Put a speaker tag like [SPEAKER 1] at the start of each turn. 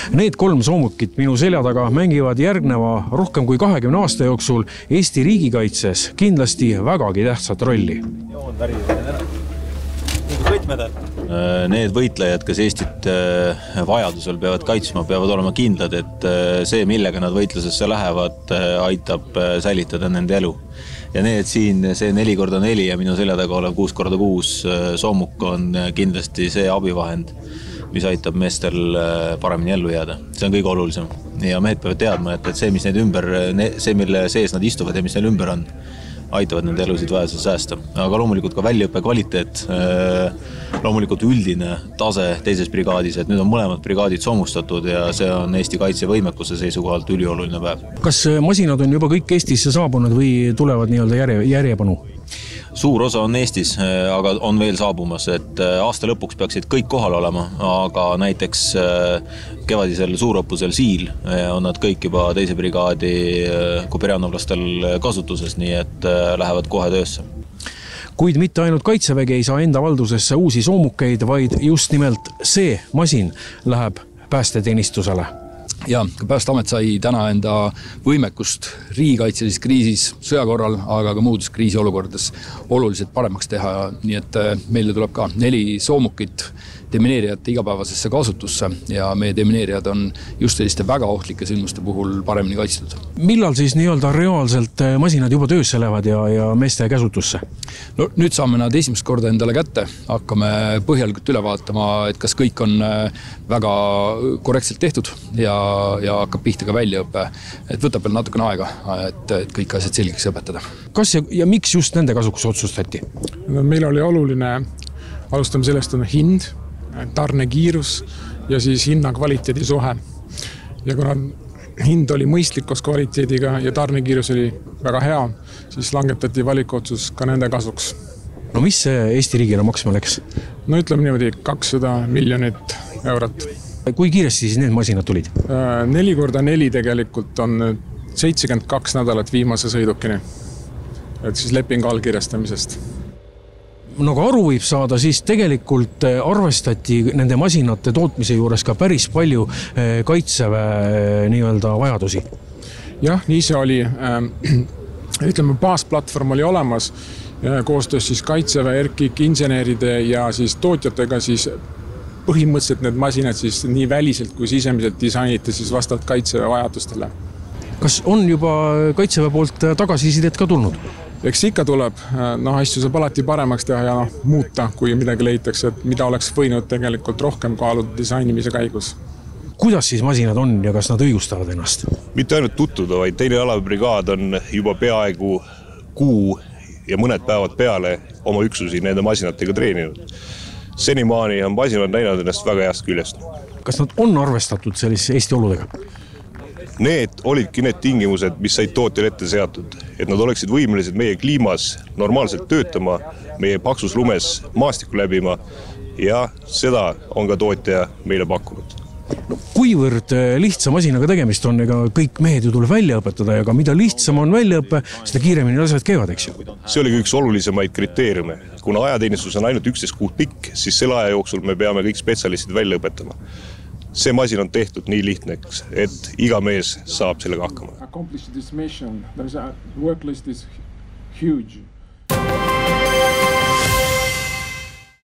[SPEAKER 1] Need 3 soomukit minu selja taga mängivad järgneva rohkem kui 20 aasta jooksul Eesti riigikaitses kindlasti vägagi tähtsat rolli.
[SPEAKER 2] Need võitlejad, kes Eestit vajadusel peavad kaitsma, peavad olema kindlad, et see, millega nad võitlusesse lähevad, aitab säilitada nende elu. Ja need siin, see 4x4 ja minu selja taga olev 6x6 soomuk on kindlasti see abivahend, mis aitab meestel paremini ellu jääda. See on kõige olulisem. Ja mehed peavad teadma, et see, mis need ümber, see, mille sees nad istuvad ja mis neil ümber on, aitavad nende elusid vajadusel säästa. Aga loomulikult ka väljaõppe kvaliteet, loomulikult üldine tase teises brigaadis, et nüüd on mõlemad brigaadid soomustatud ja see on Eesti kaitsevõimekuse seisukohalt ülioluline päev.
[SPEAKER 1] Kas masinad on juba kõik Eestisse saabunud või tulevad nii-öelda järjepanu?
[SPEAKER 2] Suur osa on Eestis, aga on veel saabumas, et aasta lõpuks peaksid kõik kohal olema, aga näiteks kevadisel suurõppusel Siil on nad kõik juba teise brigaadi kuperjanovlastel kasutuses, nii et lähevad kohe töösse.
[SPEAKER 1] Kuid mitte ainult Kaitsevägi ei saa enda valdusesse uusi soomukeid, vaid just nimelt see masin läheb päästeteenistusele.
[SPEAKER 3] Ja, Päästeamet sai täna enda võimekust riigikaitselises kriisis, sõjakorral, aga ka muudes kriisiolukordades oluliselt paremaks teha. Nii et meile tuleb ka 4 soomukit demineerijate igapäevasesse kasutusse ja meie demineerijad on just selliste väga ohtlike sündmuste puhul paremini kaitstud.
[SPEAKER 1] Millal siis nii-öelda reaalselt masinad juba töösse lähevad ja meeste käsutusse?
[SPEAKER 3] No, nüüd saame nad esimest korda endale kätte, hakkame põhjalikult üle vaatama, et kas kõik on väga korrektselt tehtud ja hakkab pihta ka väljaõppe. Et võtab veel natukene aega, et kõik asjad selgeks õpetada.
[SPEAKER 1] Kas ja miks just nende kasuks otsustati?
[SPEAKER 4] No, meil oli oluline, alustame sellest on hind, tarnekiirus ja siis hinna kvaliteedi suhe. Ja kuna hind oli mõistlikus kvaliteediga ja tarnekiirus oli väga hea, siis langetati valikotsus ka nende kasuks.
[SPEAKER 1] No mis see Eesti riigile maksma läks?
[SPEAKER 4] No ütleme niimoodi 200 miljonit eurot.
[SPEAKER 1] Kui kiiresti siis need masinad tulid?
[SPEAKER 4] 4x4 tegelikult on 72 nädalat viimase sõidukini. Et siis leping allkirjastamisest.
[SPEAKER 1] Nagu aru võib saada, siis tegelikult arvestati nende masinate tootmise juures ka päris palju Kaitseväe nii-öelda vajadusi.
[SPEAKER 4] Jah, nii see oli. Ütleme, baasplatvorm oli olemas koostöös siis Kaitseväe, ERKIK, inseneride ja siis tootjatega siis põhimõtteliselt need masinad siis nii väliselt kui sisemiselt disainiti siis vastavalt Kaitseväe vajadustele.
[SPEAKER 1] Kas on juba Kaitseväe poolt tagasisidet ka tulnud?
[SPEAKER 4] Eks ikka tuleb, asju saab alati paremaks teha ja muuta, kui midagi leitakse, et mida oleks võinud tegelikult rohkem kaaluda disainimise käigus.
[SPEAKER 1] Kuidas siis masinad on ja kas nad õigustavad ennast?
[SPEAKER 5] Mitte ainult tuttuda, vaid teine alabrigaad on juba peaaegu kuu ja mõned päevad peale oma üksusi nende masinatega treeninud. Senimaani on masinad näinud ennast väga heast küljest.
[SPEAKER 1] Kas nad on arvestatud sellise Eesti oludega?
[SPEAKER 5] Need olidki need tingimused, mis said tootjal ette seatud, et nad oleksid võimelised meie kliimas normaalselt töötama, meie paksus lumes maastikku läbima ja seda on ka tootja meile pakkunud.
[SPEAKER 1] No, kuivõrd lihtsa masinaga tegemist on, ega kõik mehed ju tuleb välja õpetada ja ka mida lihtsam on väljaõppe, seda kiiremini asjad käivad, eks ju?
[SPEAKER 5] See oli üks olulisemaid kriteeriume. Kuna ajateenistus on ainult 11 kuud pikk, siis selle aja jooksul me peame kõik spetsialistid välja õpetama. See masin on tehtud nii lihtneks, et iga mees saab sellega hakkama.
[SPEAKER 4] Accomplish this mission. The work list is huge.